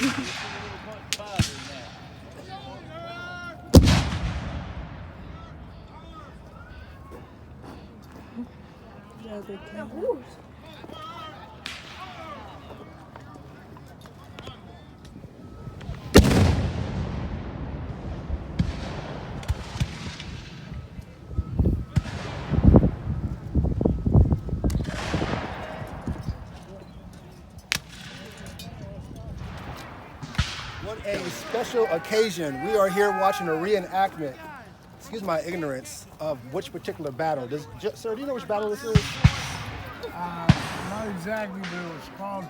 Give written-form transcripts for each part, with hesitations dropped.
Yeah, they can. What a special occasion. We are here watching a reenactment, excuse my ignorance, of which particular battle. Sir, do you know which battle this is? Not exactly, but it was called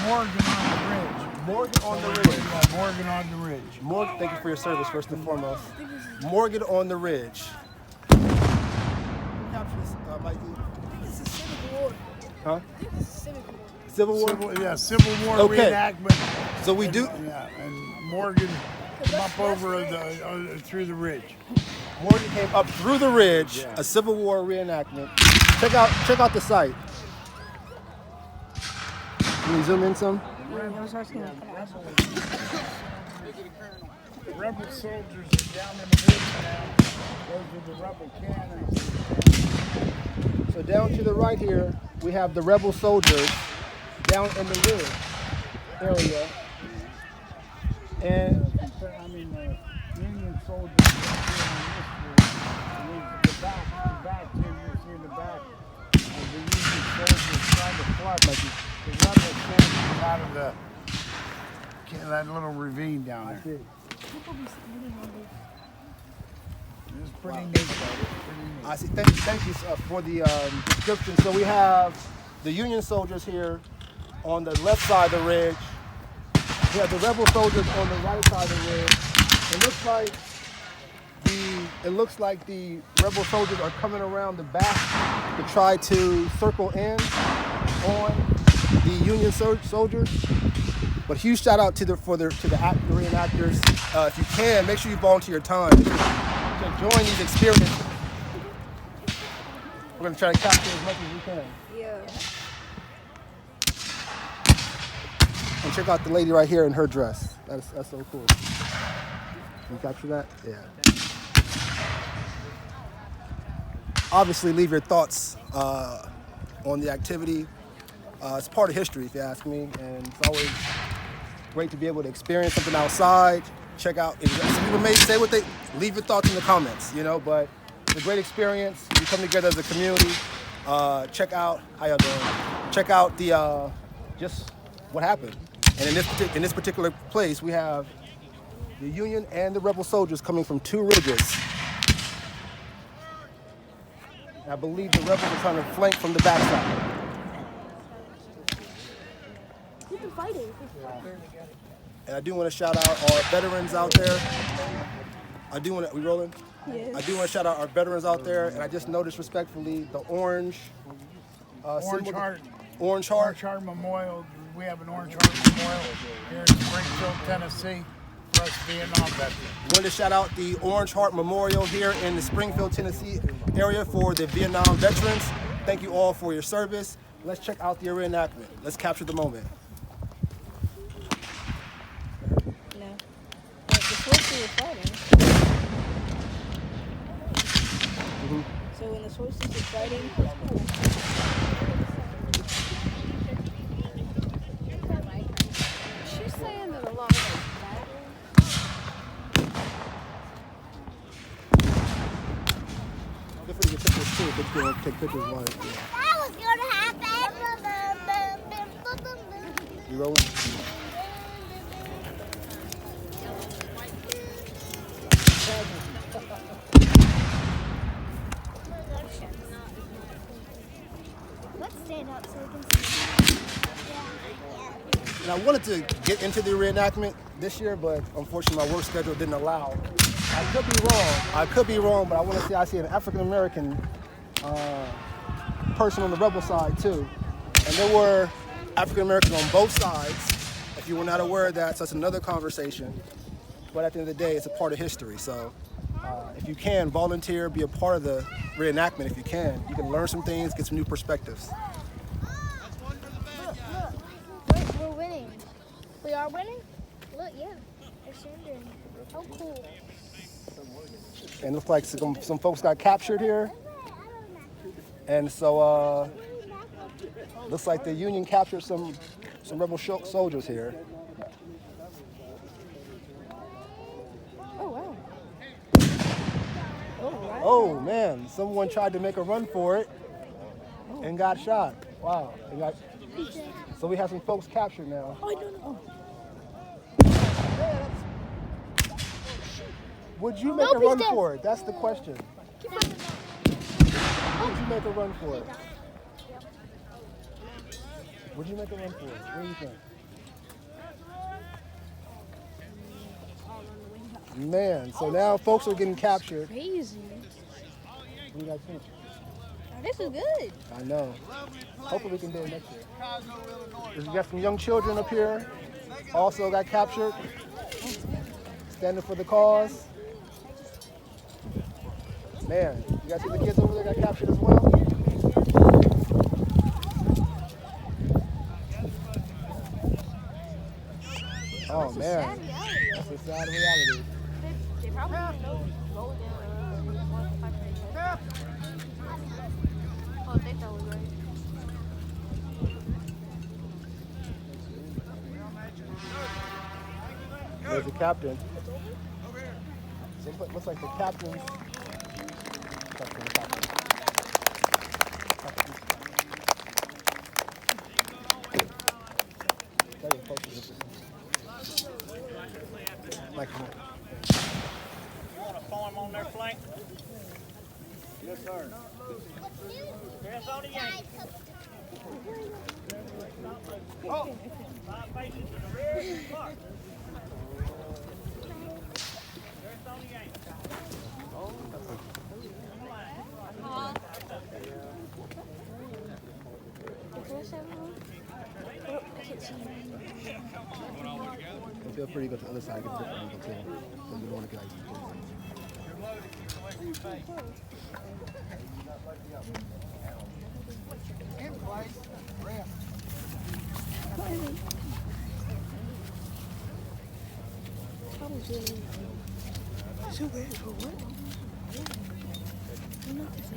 Morgan on the Ridge. Morgan on the Ridge. Yeah, Morgan on the Ridge. Thank you for your service, first and foremost. Morgan on the Ridge. Capture this, Mikey. This is Civil War. Huh? This is Civil War. Civil War? Civil War Okay. reenactment. So we do. Yeah, and Morgan came up over through the ridge. Morgan came up through the ridge, Yeah. a Civil War reenactment. Check out the site. Can you zoom in some? Rebel soldiers are down in the ridge now. Those are the rebel cannons. So down to the right here, we have the rebel soldiers down in the ridge area. And I mean, the Union soldiers are here on this ridge. The back here, you see in the back, the Union soldiers trying to flush the rebel soldiers out of that little ravine down there. People be standing on this. It's pretty neat, though. It's pretty neat. I see. Thank you for the description. So we have the Union soldiers here on the left side of the ridge. We have the rebel soldiers on the right side of the ridge. It looks like the rebel soldiers are coming around the back to try to circle in on the Union soldiers. But huge shout out to the reenactors. If you can, make sure you volunteer your time to join these experiences. We're going to try to capture as much as we can. Yeah. And check out the lady right here in her dress. That's so cool. Can you capture that? Yeah. Obviously, leave your thoughts on the activity. It's part of history, if you ask me, and it's always great to be able to experience something outside. Check out. Some people may say leave your thoughts in the comments, but it's a great experience. We come together as a community. Check out how y'all doing. Check out the just what happened. And in this particular place, we have the Union and the rebel soldiers coming from two ridges. I believe the rebels are trying to flank from the backside. Who's been fighting? And I do want to shout out our veterans out there. We rolling? Yes. I do want to shout out our veterans out there, and I just noticed respectfully the orange symbol, Heart. Orange Heart. Orange Heart Memorial. We have an Orange Heart Memorial here in Springfield, Tennessee, for us Vietnam veterans. Wanted to shout out the Orange Heart Memorial here in the Springfield, Tennessee area for the Vietnam veterans. Thank you all for your service. Let's check out the reenactment. Let's capture the moment. No. But the soldiers were fighting. So when the soldiers were fighting, it was cool. She's saying that a lot of those Feel free to take pictures too, but you can take pictures while That was gonna happen. you rolling. Let's stand up so we can see. And I wanted to get into the reenactment this year, but unfortunately my work schedule didn't allow. I could be wrong, but I see an African American person on the rebel side too. And there were African Americans on both sides. If you were not aware of that, so that's another conversation. But at the end of the day, it's a part of history. So if you can, volunteer, be a part of the reenactment if you can. You can learn some things, get some new perspectives. Look, we're winning. We we are winning? Look, yeah. They're surrendering. Oh, cool. And it looks like some folks got captured here. And so looks like the Union captured some rebel soldiers here. Oh, wow. Oh, wow. Oh man, someone tried to make a run for it and got shot. Wow. So we have some folks captured now. Oh, I don't know. Would you make a run for it? That's the question. Would you make a run for it? Would you make a run for it? What do you think? Man, so now folks are getting captured. Crazy. What do you guys think? Oh, this is good. I know. Hopefully we can do it next year. We got some young children up here. Also got captured. Standing for the cause. Man, you guys see the kids over there got captured as well? Oh man, that's a sad reality. They probably don't know go there. Oh, they thought we were right. There's the captain. So looks like the captain. Microphone. You want to form on their flank? Yes, sir. Hands on the yank. Oh! 5 faces to the rear and mark. Hands on the yank. I feel free to go to the other side and get a different angle too. So you don't want to get like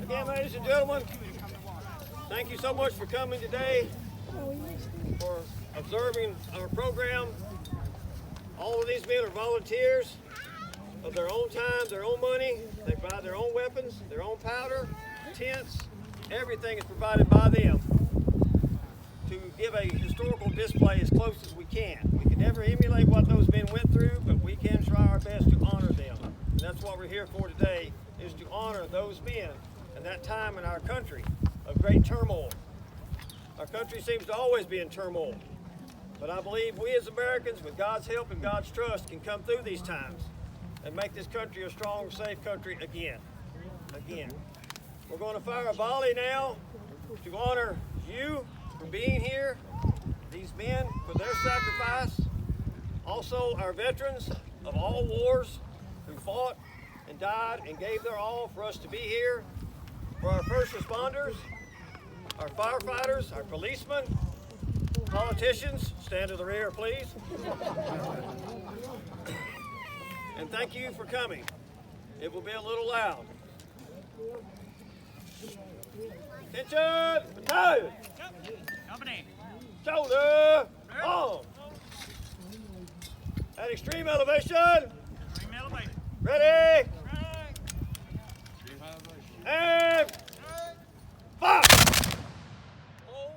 Again, ladies and gentlemen, thank you so much for coming today, for observing our program. All of these men are volunteers of their own time, their own money. They buy their own weapons, their own powder, tents. Everything is provided by them to give a historical display as close as we can. We can never emulate what those men went through, but we can try our best to honor them. And that's what we're here for today, is to honor those men and that time in our country of great turmoil. Our country seems to always be in turmoil. But I believe we as Americans, with God's help and God's trust, can come through these times and make this country a strong, safe country again. We're going to fire a volley now to honor you for being here, these men for their sacrifice, also our veterans of all wars who fought and died and gave their all for us to be here, for our first responders, our firefighters, our policemen, politicians, stand to the rear, please. And thank you for coming. It will be a little loud. Attention! Battalion! Company! Shoulder! On! At extreme elevation! Extreme elevation. Ready! And fire! Hold.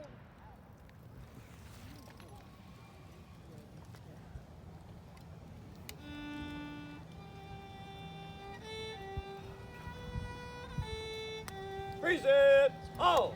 Freeze it! Hold!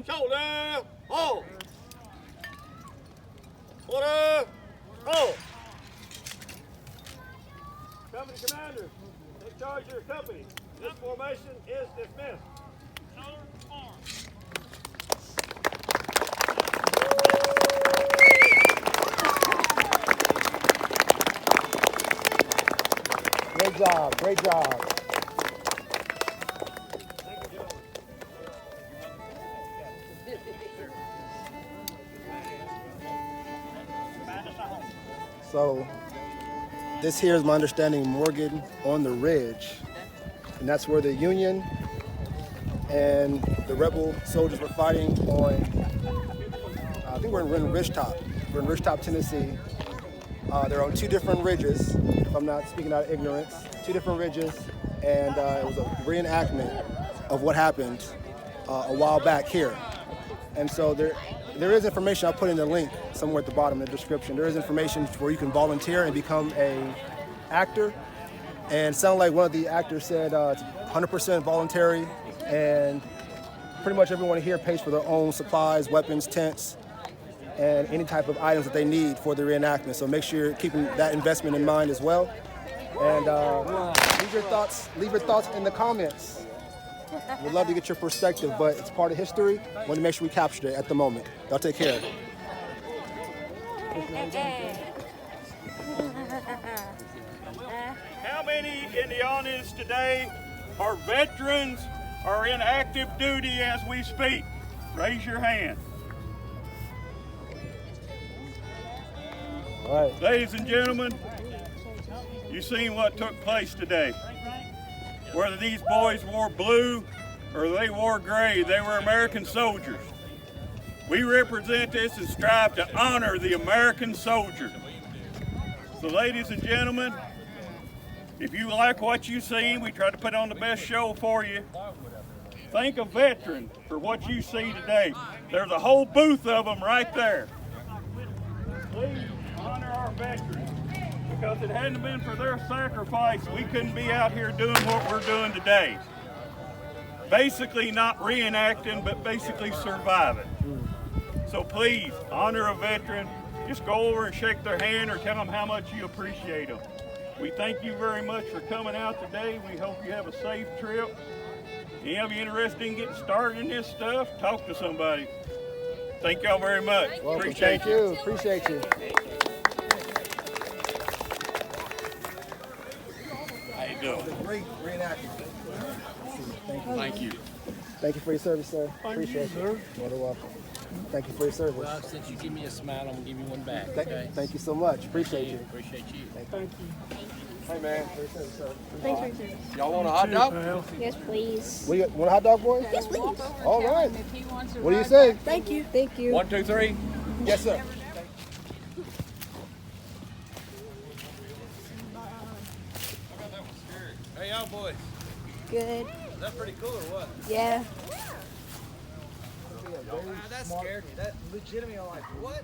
Shoulder, hold. Order, hold. Company commander, take charge of your company. This formation is dismissed. Shoulder, arm. Great job, great job. So this here is my understanding, Morgan on the Ridge. And that's where the Union and the rebel soldiers were fighting on, I think we're in Ridgetop. We're in Ridgetop, Tennessee. They're on two different ridges, if I'm not speaking out of ignorance. Two different ridges, and it was a reenactment of what happened a while back here. And so there is information, I'll put in the link somewhere at the bottom in the description. There is information where you can volunteer and become an actor. And it sounded like one of the actors said it's 100% voluntary, and pretty much everyone here pays for their own supplies, weapons, tents, and any type of items that they need for the reenactment. So make sure you're keeping that investment in mind as well. And leave your thoughts in the comments. We'd love to get your perspective, but it's part of history. Want to make sure we capture it at the moment. Y'all take care. How many in the audience today are veterans or in active duty as we speak? Raise your hand. All right. Ladies and gentlemen, you've seen what took place today. Whether these boys wore blue or they wore gray, they were American soldiers. We represent this and strive to honor the American soldier. So ladies and gentlemen, if you like what you see, we try to put on the best show for you. Thank a veteran for what you see today. There's a whole booth of them right there. Please honor our veterans, because if it hadn't been for their sacrifice, we couldn't be out here doing what we're doing today. Basically not reenacting, but basically surviving. So please, honor a veteran. Just go over and shake their hand or tell them how much you appreciate them. We thank you very much for coming out today. We hope you have a safe trip. Any of you interested in getting started in this stuff, talk to somebody. Thank y'all very much. Welcome. Appreciate Thank you. Appreciate you. How you doing? Great reenactment. Thank you. Thank you for your service, sir. Appreciate you. More than welcome. Thank you for your service. Well, since you give me a smile, I'm gonna give you one back. Okay? Thank you so much. Appreciate you. Appreciate you. Thank you. Hey man, for your service, sir. Thanks for your service. Y'all want a hot dog? Yes, please. What, you want a hot dog, boy? Yes, please. All right. What do you say? Thank you. Thank you. 1, 2, 3. Yes, sir. Hey, y'all boys. Good. Is that pretty cool or what? Yeah. That scared me. That legitimately, I'm like, what?